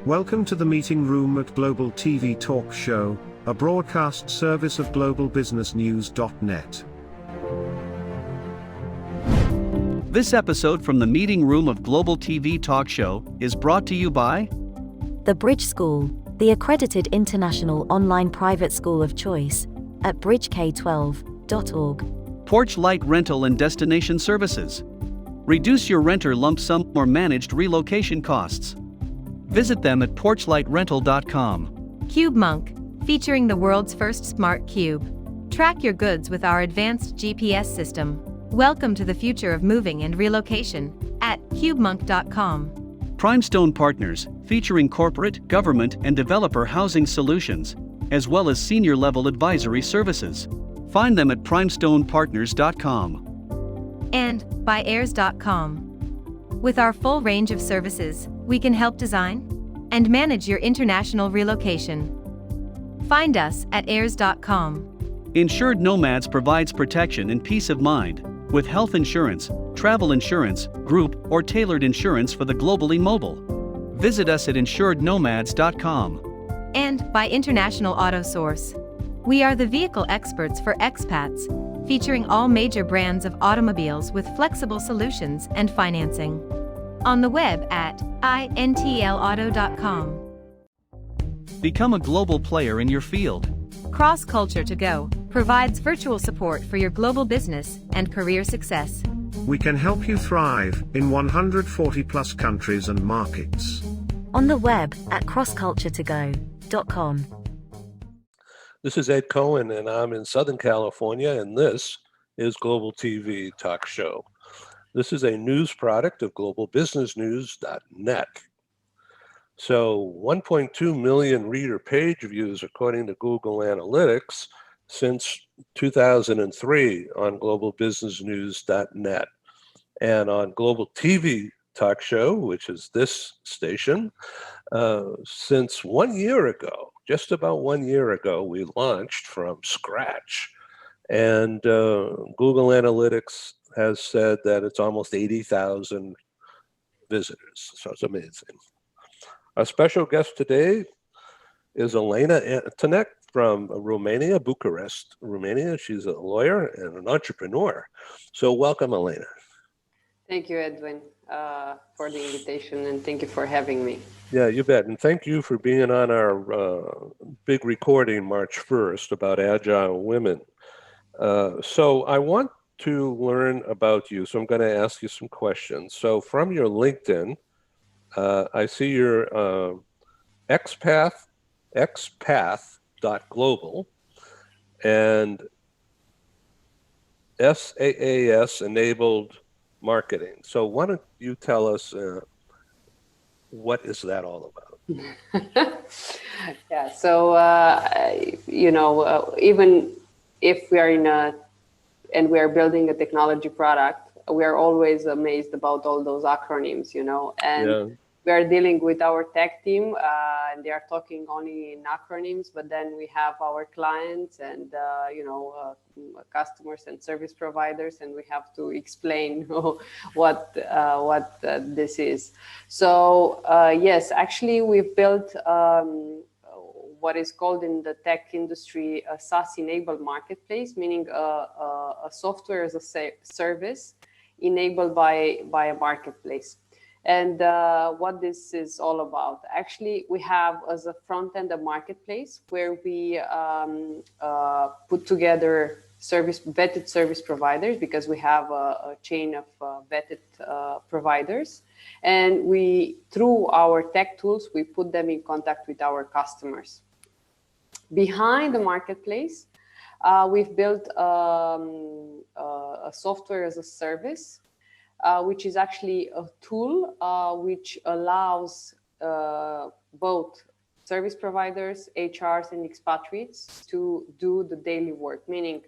Welcome to the meeting room at Global TV Talk Show, a broadcast service of globalbusinessnews.net. This episode from the meeting room of Global TV Talk Show is brought to you by The Bridge School, the accredited international online private school of choice, at bridgek12.org. Porch Light Rental and Destination Services. Reduce your renter lump sum or managed relocation costs. Visit them at porchlightrental.com. CubeMonk, featuring the world's first smart cube. Track your goods with our advanced GPS system. Welcome to the future of moving and relocation at cubemonk.com. Primestone Partners, featuring corporate, government, and developer housing solutions, as well as senior-level advisory services. Find them at primestonepartners.com. And by airs.com. With our full range of services, we can help design and manage your international relocation. Find us at airs.com. Insured Nomads provides protection and peace of mind with health insurance, travel insurance, group, or tailored insurance for the globally mobile. Visit us at insurednomads.com. And by International Auto Source. We are the vehicle experts for expats, featuring all major brands of automobiles with flexible solutions and financing. On the web at intlauto.com. Become a global player in your field. Cross Culture to Go provides virtual support for your global business and career success. We can help you thrive in 140 plus countries and markets. On the web at crossculturetogo.com. This is Ed Cohen, and I'm in Southern California, and this is Global TV Talk Show. This is a news product of globalbusinessnews.net. So 1.2 million reader page views according to Google Analytics since 2003 on globalbusinessnews.net. And on Global TV Talk Show, which is this station, since 1 year ago, just about 1 year ago, we launched from scratch. And Google Analytics has said that it's almost 80,000 visitors. So it's amazing. Our special guest today is Elena Antoneac from Romania, Bucharest, Romania. She's a lawyer and an entrepreneur. So welcome, Elena. Thank you, Edwin, for the invitation, and thank you for having me. Yeah, you bet. And thank you for being on our big recording March 1st about agile women. So I want to learn about you. So I'm going to ask you some questions. So from your LinkedIn, I see your XPath.global and SaaS enabled marketing. So why don't you tell us what is that all about? Yeah, so, even if we are and we are building a technology product, we are always amazed about all those acronyms, and we are dealing with our tech team, and they are talking only in acronyms, but then we have our clients and, customers and service providers, and we have to explain what this is. So, yes, actually, we've built what is called in the tech industry a SaaS-enabled marketplace, meaning a software as a service enabled by a marketplace. And what this is all about, actually, we have as a front end a marketplace where we put together vetted service providers, because we have a chain of vetted providers. And through our tech tools, we put them in contact with our customers. Behind the marketplace, we've built a software as a service, which is actually a tool which allows both service providers, HRs, and expatriates to do the daily work, meaning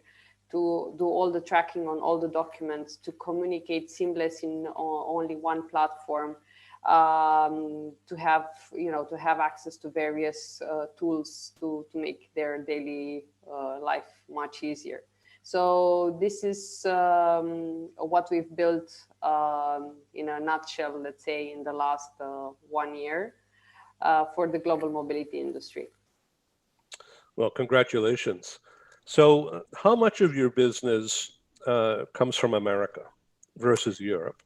to do all the tracking on all the documents, to communicate seamless in only one platform, to have access to various tools to make their daily life much easier. So this is what we've built in a nutshell, let's say, in the last 1 year. for the global mobility industry. Well, congratulations. So how much of your business comes from America versus Europe?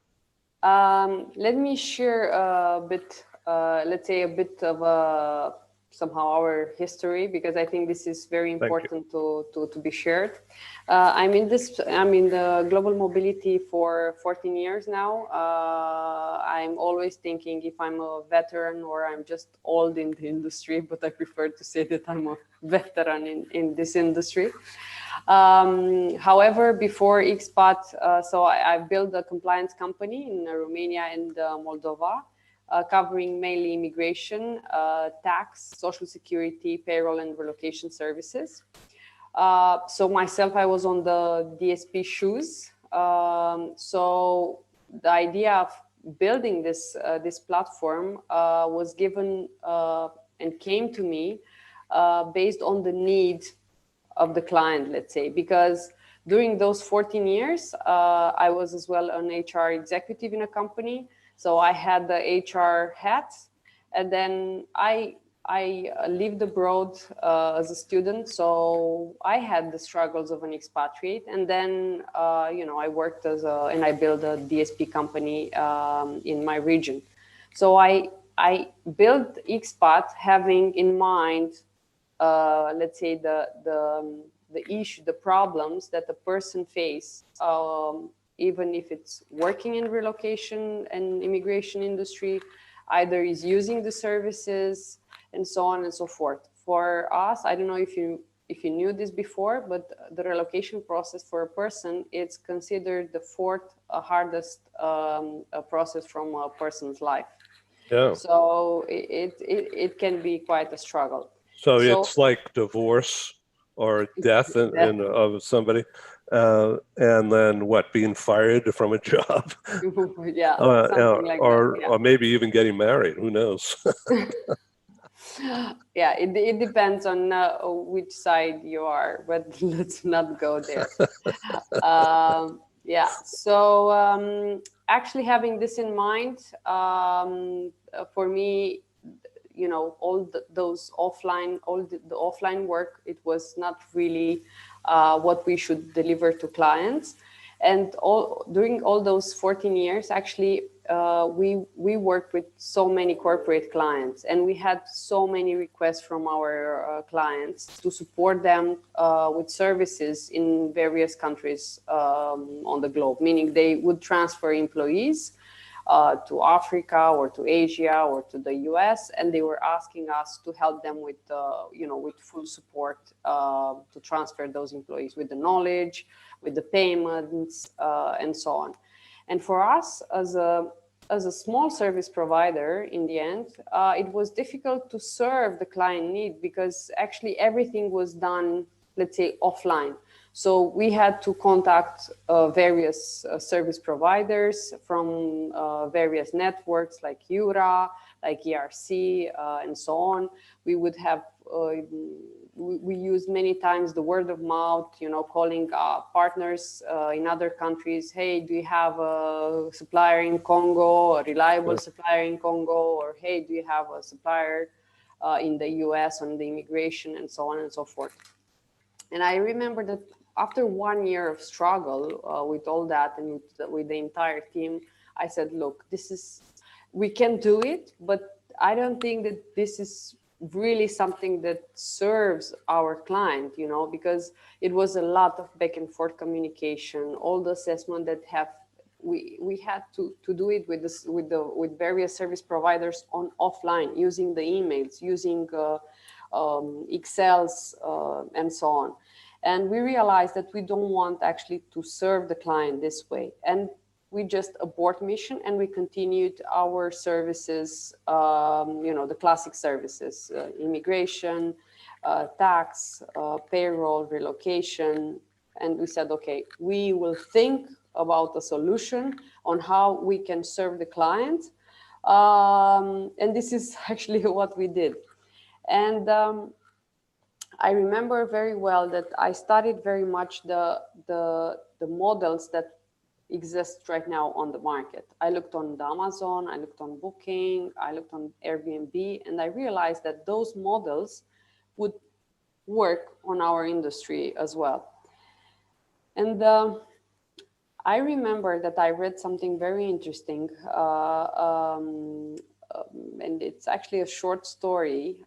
Let me share a bit, let's say a bit of somehow our history, because I think this is very important to be shared. I'm in the global mobility for 14 years now. I'm always thinking if I'm a veteran or I'm just old in the industry, but I prefer to say that I'm a veteran in this industry. However, before XPath, so I built a compliance company in Romania and Moldova, covering mainly immigration, tax, social security, payroll, and relocation services. So myself, I was on the DSP shoes. So the idea of building this platform was given and came to me based on the need of the client, let's say, because during those 14 years, I was as well an HR executive in a company. So I had the HR hat, and then I lived abroad as a student. So I had the struggles of an expatriate, and then I worked and I built a DSP company in my region. So I built XPath having in mind, let's say the issue, the problems that the person face, even if it's working in relocation and immigration industry, either is using the services and so on and so forth. For us, I don't know if you knew this before, but the relocation process for a person, it's considered the fourth hardest process from a person's life. Yeah. So it can be quite a struggle. So it's like divorce or death of somebody, and then being fired from a job, yeah, something like that. Yeah. Or maybe even getting married. Who knows? Yeah, it depends on which side you are, but let's not go there. Yeah, so actually having this in mind, for me, all those offline, the offline work, it was not really what we should deliver to clients. And during all those 14 years, actually, we worked with so many corporate clients, and we had so many requests from our clients to support them with services in various countries on the globe, meaning they would transfer employees to Africa or to Asia or to the US, and they were asking us to help them with, with full support to transfer those employees with the knowledge, with the payments, and so on. And for us, as a small service provider, in the end, it was difficult to serve the client need because actually everything was done, let's say, offline. So we had to contact various service providers from various networks like Eura, like ERC, and so on. We would have, we used many times the word of mouth, calling partners in other countries. Hey, do you have a supplier in Congo, a reliable supplier in Congo? Or hey, do you have a supplier in the US on the immigration, and so on and so forth. And I remember that after 1 year of struggle with all that and with the entire team, I said, look, we can do it, but I don't think that this is really something that serves our client, because it was a lot of back and forth communication, all the assessment that we had to do it with various service providers on offline, using the emails, using Excels, and so on. And we realized that we don't want actually to serve the client this way. And we just abort mission and we continued our services, the classic services, immigration, tax, payroll, relocation. And we said, okay, we will think about a solution on how we can serve the client. And this is actually what we did. And I remember very well that I studied very much the models that exist right now on the market. I looked on Amazon, I looked on Booking, I looked on Airbnb, and I realized that those models would work on our industry as well. And I remember that I read something very interesting, and it's actually a short story,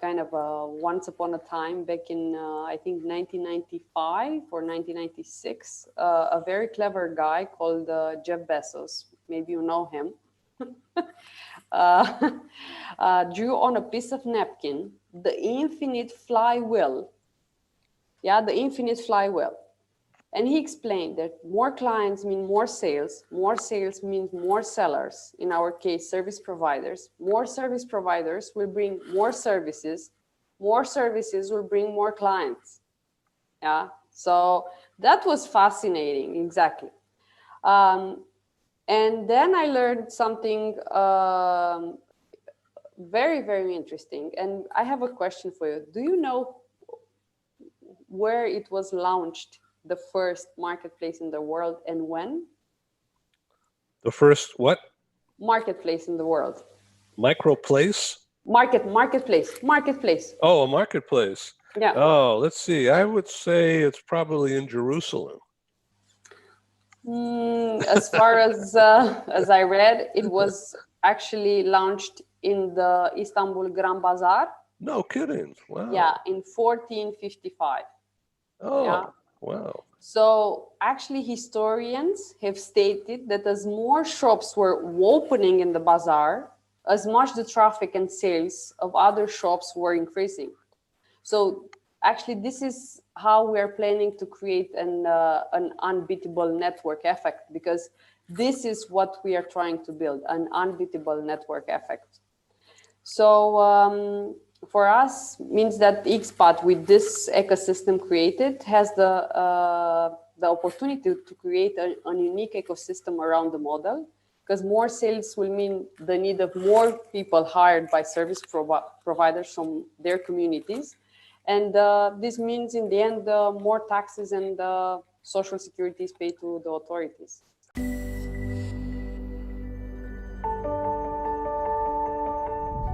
kind of once upon a time back in, I think, 1995 or 1996, a very clever guy called Jeff Bezos, maybe you know him, drew on a piece of napkin the infinite flywheel. Yeah, the infinite flywheel. And he explained that more clients mean more sales means more sellers, in our case, service providers. More service providers will bring more services will bring more clients. Yeah, so that was fascinating, exactly. And then I learned something very, very interesting. And I have a question for you. Do you know where it was launched? The first marketplace in the world, and when? The first what? Marketplace in the world. Microplace? Marketplace. Oh, a marketplace. Yeah. Oh, let's see. I would say it's probably in Jerusalem. As far as I read, it was actually launched in the Istanbul Grand Bazaar. No kidding. Wow. Yeah, in 1455. Oh. Yeah. Wow. So actually historians have stated that as more shops were opening in the bazaar, as much the traffic and sales of other shops were increasing. So actually this is how we are planning to create an unbeatable network effect, because this is what we are trying to build, an unbeatable network effect. So for us means that XPath, with this ecosystem created, has the opportunity to create a unique ecosystem around the model, because more sales will mean the need of more people hired by service providers from their communities. And this means in the end, more taxes and social security is paid to the authorities.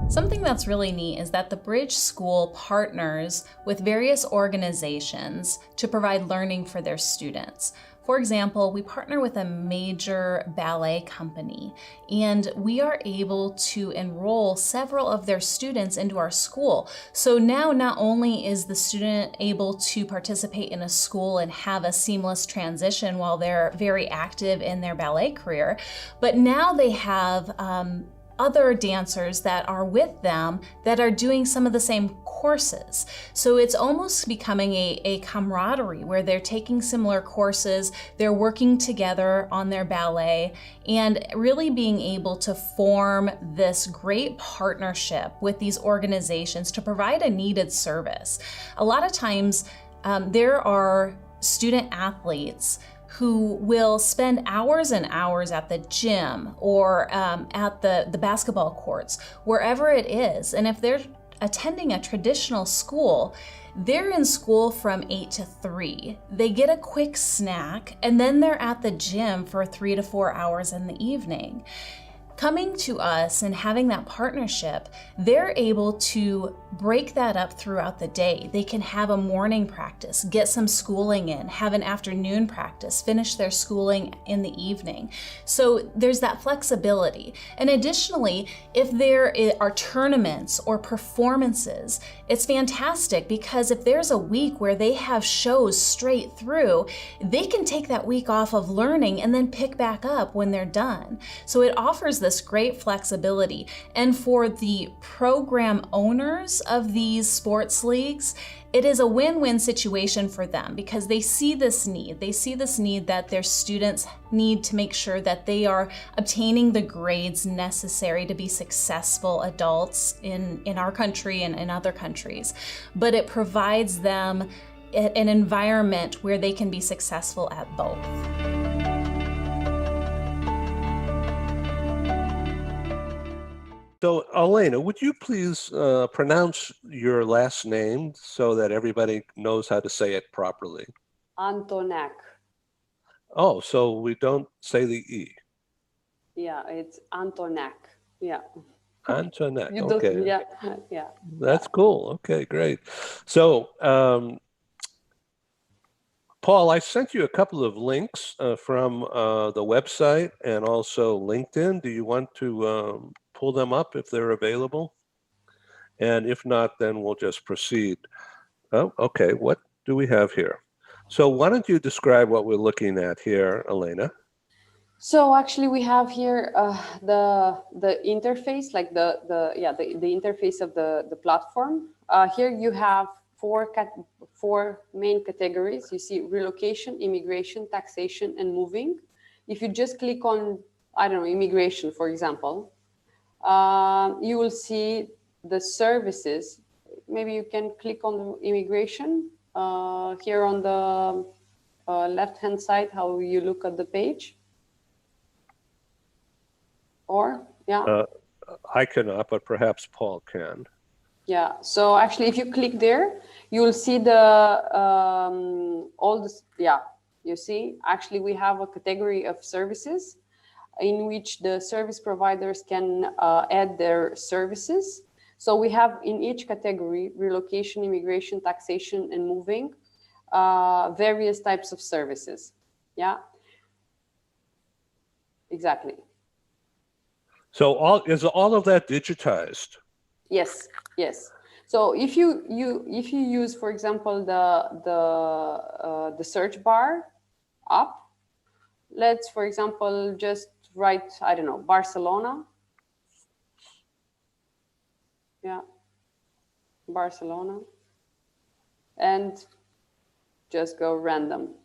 Something that's really neat is that the Bridge School partners with various organizations to provide learning for their students. For example, we partner with a major ballet company, and we are able to enroll several of their students into our school. So now not only is the student able to participate in a school and have a seamless transition while they're very active in their ballet career, but now they have other dancers that are with them that are doing some of the same courses. So it's almost becoming a camaraderie where they're taking similar courses, they're working together on their ballet, and really being able to form this great partnership with these organizations to provide a needed service. A lot of times there are student athletes who will spend hours and hours at the gym or at the basketball courts, wherever it is. And if they're attending a traditional school, they're in school from 8 to 3. They get a quick snack, and then they're at the gym for 3 to 4 hours in the evening. Coming to us and having that partnership, they're able to break that up throughout the day. They can have a morning practice, get some schooling in, have an afternoon practice, finish their schooling in the evening. So there's that flexibility. And additionally, if there are tournaments or performances, it's fantastic, because if there's a week where they have shows straight through, they can take that week off of learning and then pick back up when they're done. So it offers this great flexibility. And for the program owners of these sports leagues, it is a win-win situation for them, because they see this need. They see this need that their students need to make sure that they are obtaining the grades necessary to be successful adults in our country and in other countries. But it provides them an environment where they can be successful at both. So, Elena, would you please pronounce your last name so that everybody knows how to say it properly? Antoneac. Oh, so we don't say the E. Yeah, it's Antoneac. Yeah. Antoneac. You don't, Okay. yeah, yeah. That's cool. Okay, great. So, Paul, I sent you a couple of links from the website and also LinkedIn. Do you want to pull them up if they're available? And if not, then we'll just proceed. Oh, okay. What do we have here? So why don't you describe what we're looking at here, Elena? So actually, we have here the interface, like the interface of the platform. Here you have four main categories. You see relocation, immigration, taxation, and moving. If you just click on, I don't know, immigration, for example, you will see the services. Maybe you can click on the immigration here on the left-hand side, how you look at the page. Or, yeah. I cannot, but perhaps Paul can. Yeah, so actually, if you click there, you will see the all this. Yeah, you see, actually, we have a category of services in which the service providers can add their services. So we have in each category, relocation, immigration, taxation, and moving, various types of services. Yeah, exactly. So is all of that digitized? Yes, yes. So if you use, for example, the search bar up, let's, for example, just write, I don't know, Barcelona. Yeah, Barcelona, and just go random.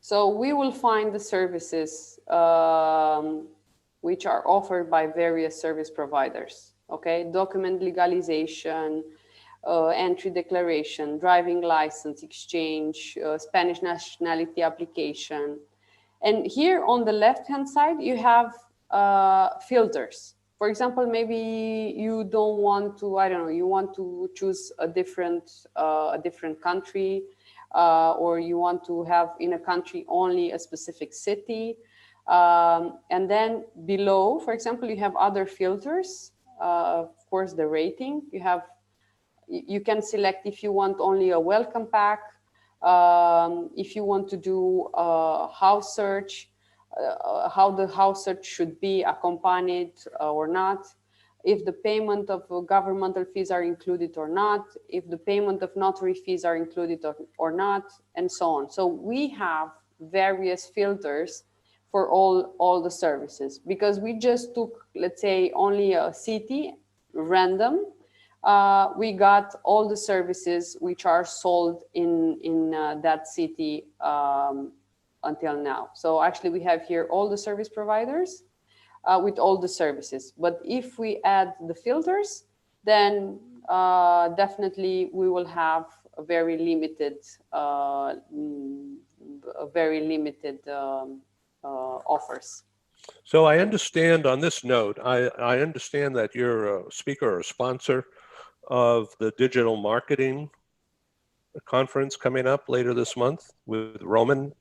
So we will find the services which are offered by various service providers. Okay, document legalization, entry declaration, driving license exchange, Spanish nationality application. And here on the left-hand side, you have filters. For example, maybe you don't want to, I don't know, you want to choose a different country, or you want to have in a country only a specific city. And then below, for example, you have other filters. Of course, the rating. You can select if you want only a welcome pack, if you want to do a house search, how the house search should be accompanied or not, if the payment of governmental fees are included or not, if the payment of notary fees are included or not, and so on. So we have various filters for all the services, because we just took, let's say, only a city, random. We got all the services which are sold in that city until now. So actually we have here all the service providers with all the services. But if we add the filters, then definitely we will have a very limited offers. So I understand on this note, I understand that you're a speaker or a sponsor of the digital marketing conference coming up later this month with Roman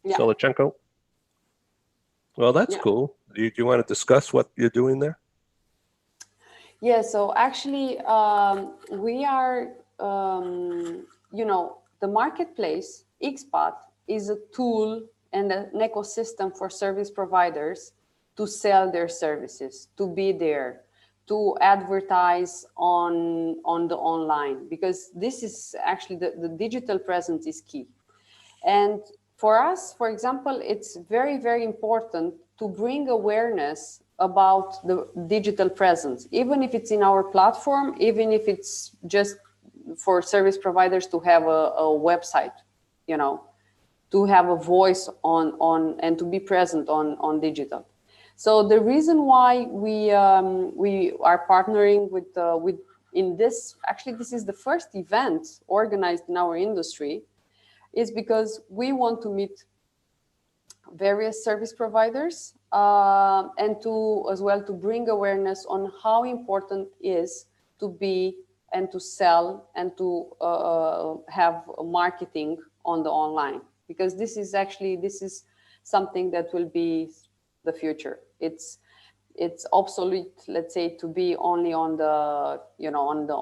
Selachenko. Well, that's cool. Do you want to discuss what you're doing there? Yeah, so actually we are, the marketplace, XPath, is a tool and an ecosystem for service providers to sell their services, to be there, to advertise on the online, because this is actually the digital presence is key. And for us, for example, it's very, very important to bring awareness about the digital presence, even if it's in our platform, even if it's just for service providers to have a website, to have a voice on and to be present on digital. So the reason why we are partnering with in this, actually this is the first event organized in our industry, is because we want to meet various service providers and to as well to bring awareness on how important it is to be and to sell and to have marketing on the online. because this is something that will be the future. It's obsolete, let's say, to be only on the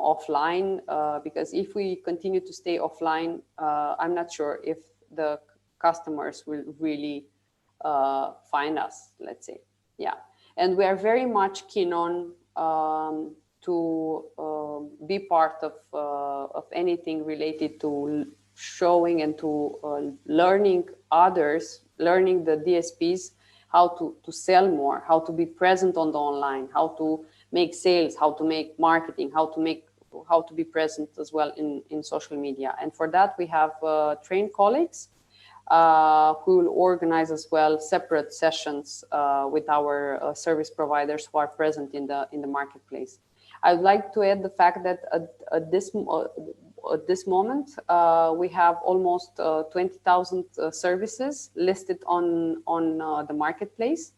offline, because if we continue to stay offline, I'm not sure if the customers will really find us, let's say. Yeah, and we are very much keen on to be part of anything related to showing and to learning the DSPs how to sell more, how to be present on the online, how to make sales, how to make marketing, how to be present as well in social media. And for that, we have trained colleagues who will organize as well separate sessions with our service providers who are present in the marketplace. I'd like to add the fact that at this moment, we have almost 20,000 services listed on the marketplace.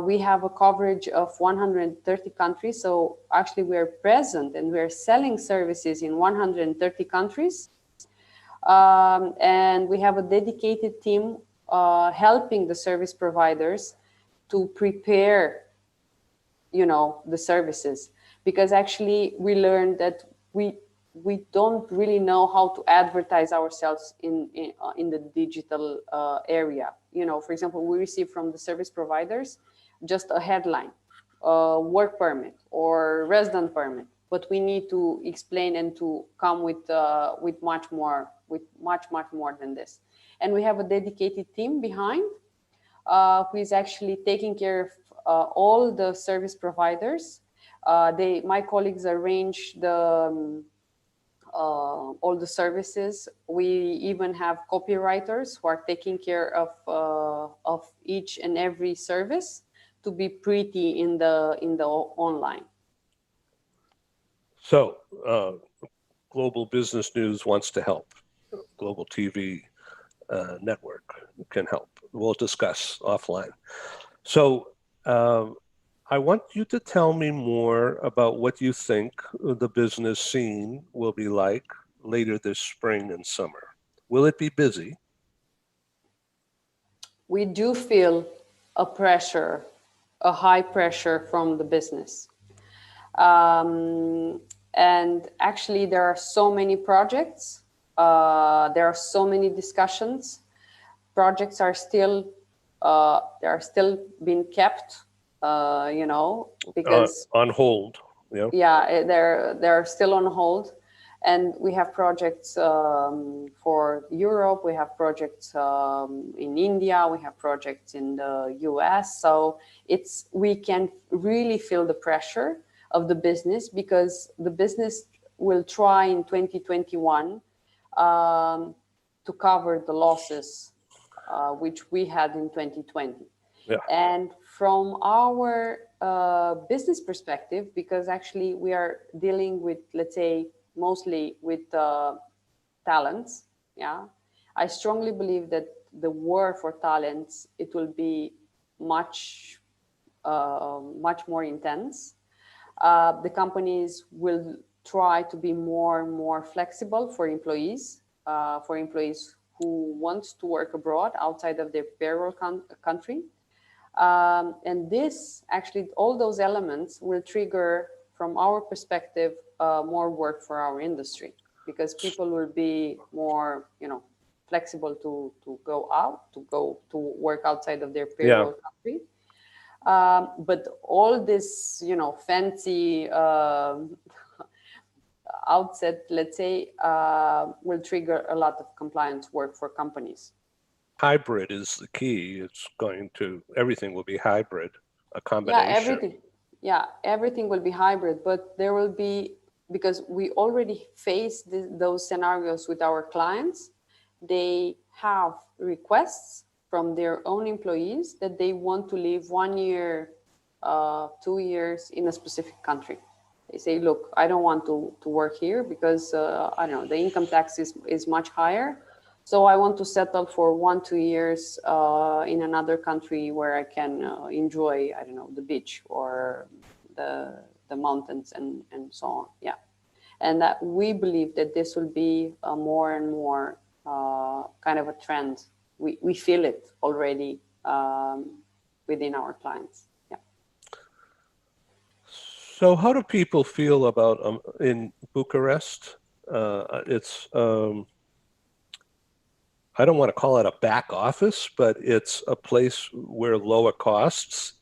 We have a coverage of 130 countries. So actually we are present and we are selling services in 130 countries. And we have a dedicated team helping the service providers to prepare, the services. Because actually we learned that we don't really know how to advertise ourselves in the digital area. For example, we receive from the service providers just a headline, work permit or resident permit, but we need to explain and to come with much more than this. And we have a dedicated team behind who is actually taking care of all the service providers. My colleagues arrange all the services. We even have copywriters who are taking care of each and every service to be pretty in the online. So Global Business News wants to help. Global TV Network can help. We'll discuss offline. So I want you to tell me more about what you think the business scene will be like later this spring and summer. Will it be busy? We do feel a high pressure from the business. And actually there are so many projects, there are so many discussions. Projects are still being kept. Because on hold. Yeah, they're still on hold, and we have projects for Europe. We have projects in India. We have projects in the US. So we can really feel the pressure of the business, because the business will try in 2021 to cover the losses which we had in 2020. Yeah. And from our business perspective, because actually we are dealing with, let's say, mostly with talents. Yeah, I strongly believe that the war for talents, it will be much more intense. The companies will try to be more and more flexible for employees who want to work abroad outside of their payroll country. And this actually, all those elements will trigger, from our perspective, more work for our industry, because people will be more, flexible to go out, to work outside of their payroll country. But all this, fancy outset, let's say, will trigger a lot of compliance work for companies. Hybrid is the key. Everything will be hybrid, a combination. Everything will be hybrid, but there will be, because we already face those scenarios with our clients. They have requests from their own employees that they want to live 1 year, 2 years in a specific country. They say, look, I don't want to work here because, I don't know, the income tax is much higher. So I want to settle for 1-2 years in another country where I can enjoy, I don't know, the beach or the mountains and so on. Yeah. And that we believe that this will be more and more kind of a trend. We feel it already within our clients. Yeah. So how do people feel about in Bucharest? It's I don't want to call it a back office, but it's a place where lower costs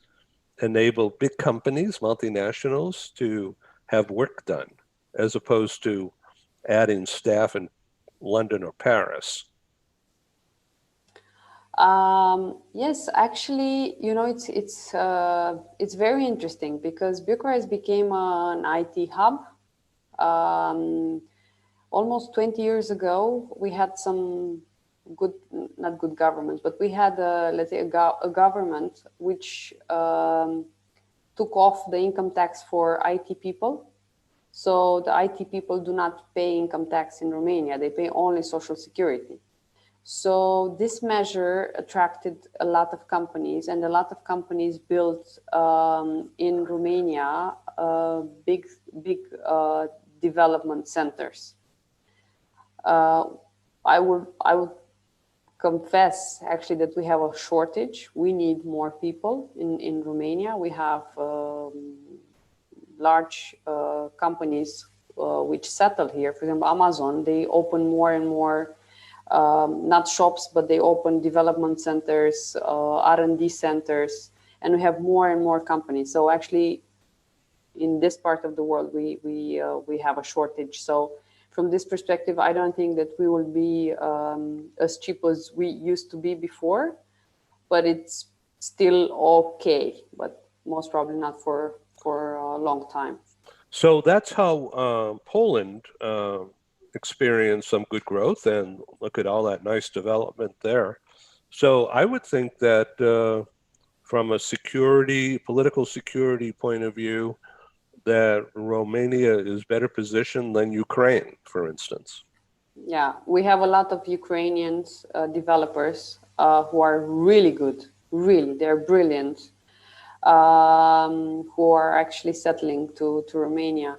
enable big companies, multinationals, to have work done, as opposed to adding staff in London or Paris. Yes, actually, it's very interesting because Bucharest became an IT hub. Almost 20 years ago, we had some good, not good governments, but we had, let's say, a government which took off the income tax for IT people. So the IT people do not pay income tax in Romania. They pay only social security. So this measure attracted a lot of companies, and a lot of companies built in Romania big development centers. I would confess actually that we have a shortage. We need more people in Romania. We have large companies which settle here. For example, Amazon, they open more and more, not shops, but they open development centers, R&D centers, and we have more and more companies. So actually, in this part of the world, we have a shortage. So from this perspective, I don't think that we will be as cheap as we used to be before, but it's still okay, but most probably not for a long time. So that's how Poland experienced some good growth, and look at all that nice development there. So I would think that from a political security point of view, that Romania is better positioned than Ukraine, for instance. Yeah, we have a lot of Ukrainian developers who are really good, really, they're brilliant, who are actually settling to Romania.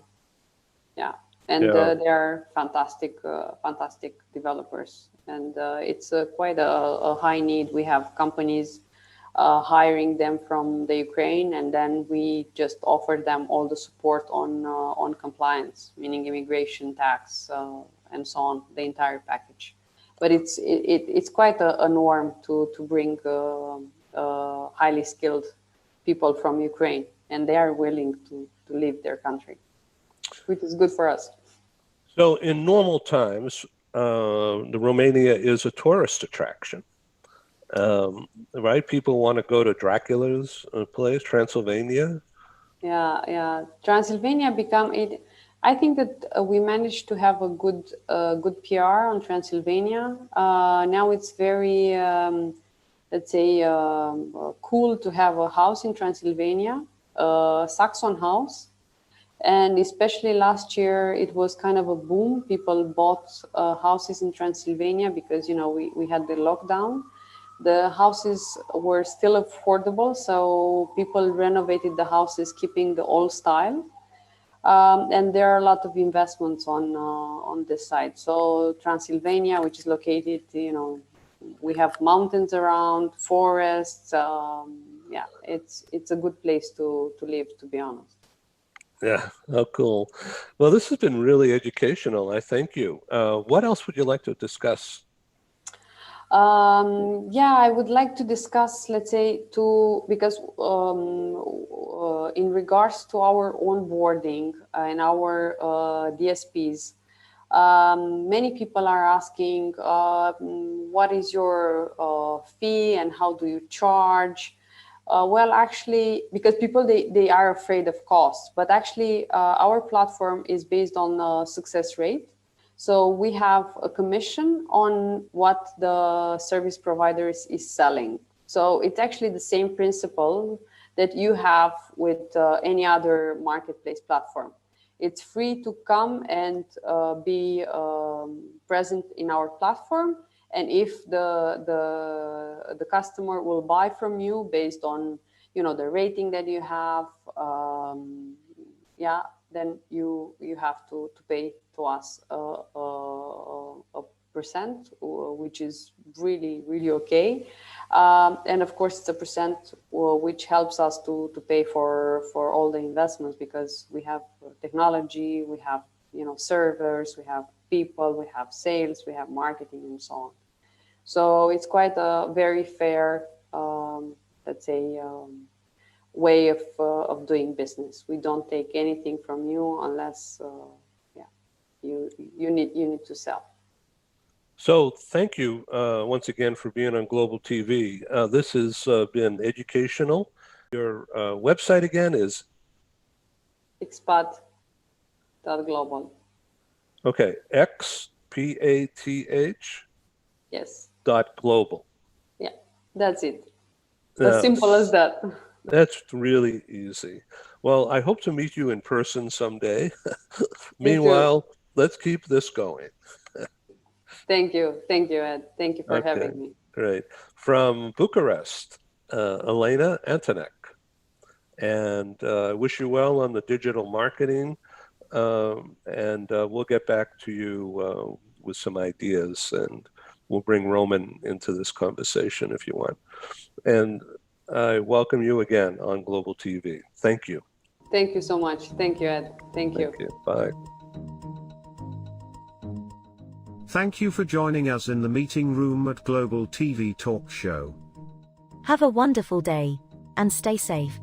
Yeah, and they are fantastic developers. And it's quite a high need. We have companies hiring them from the Ukraine, and then we just offer them all the support on compliance, meaning immigration, tax, and so on, the entire package. But it's quite a norm to bring highly skilled people from Ukraine, and they are willing to leave their country, which is good for us. So in normal times, the Romania is a tourist attraction. Right? People want to go to Dracula's place, Transylvania. Yeah. Transylvania become it. I think that we managed to have a good PR on Transylvania. Now it's very, let's say, cool to have a house in Transylvania, Saxon house. And especially last year, it was kind of a boom. People bought houses in Transylvania because, we had the lockdown. The houses were still affordable, so people renovated the houses, keeping the old style. And there are a lot of investments on this side. So Transylvania, which is located, we have mountains around, forests. Yeah, it's a good place to live, to be honest. Yeah, oh, cool. Well, this has been really educational. I thank you. What else would you like to discuss? Yeah, I would like to discuss, let's say, because in regards to our onboarding and our DSPs, many people are asking, what is your fee and how do you charge? Well, actually, because people, they are afraid of costs, but actually our platform is based on success rate. So we have a commission on what the service provider is selling. So it's actually the same principle that you have with any other marketplace platform. It's free to come and be present in our platform. And if the customer will buy from you based on the rating that you have, then you have to pay to us a which is really, really okay. And of course, it's a percent which helps us to pay for all the investments, because we have technology, we have servers, we have people, we have sales, we have marketing, and so on. So it's quite a very fair, let's say, way of doing business. We don't take anything from you unless you need to sell. So thank you once again for being on Global TV. This has been educational. Your website again is? XPath.global. Okay, XPath. Yes. .global. Yeah, that's it. As simple as that. That's really easy. Well, I hope to meet you in person someday. Meanwhile, let's keep this going. Thank you, Ed. Thank you for having me. Great. From Bucharest, Elena, Antoneac. And I wish you well on the digital marketing. And we'll get back to you with some ideas, and we'll bring Roman into this conversation if you want. And I welcome you again on Global TV. Thank you. Thank you so much. Thank you, Ed. Thank you. Bye. Thank you for joining us in the meeting room at Global TV Talk Show. Have a wonderful day, and stay safe.